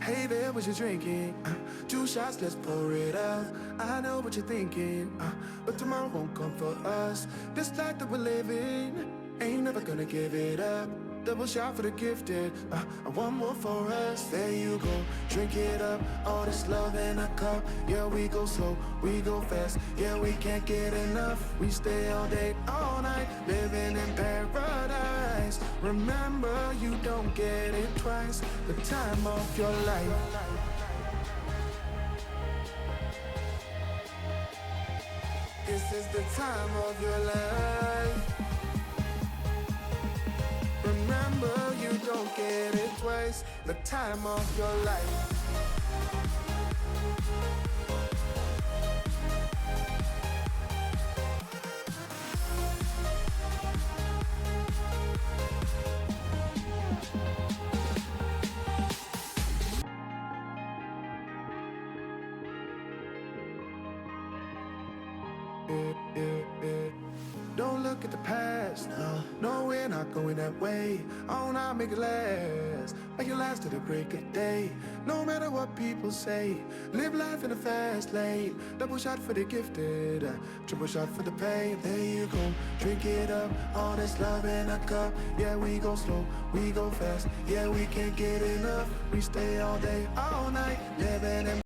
Hey there, what you drinking? 2 shots, let's pour it out. I know what you're thinking, but tomorrow won't come for us. This life that we're living, ain't never gonna give it up. Double shot for the gifted, and one more for us. There you go, drink it up. All this love in a cup. Yeah, we go slow, we go fast. Yeah, we can't get enough. We stay all day, all night, living in paradise. Remember, you don't get it twice. The time of your life. This is the time of your life. Remember, you don't get it twice. The time of your life. Don't look at the past, no, we're not going that way. Oh, now make it last, make it last to the break of day. No matter what people say, live life in a fast lane. Double shot for the gifted, triple shot for the pain. There you go, drink it up, all this love in a cup. Yeah, we go slow, we go fast. Yeah, we can't get enough. We stay all day, all night, living in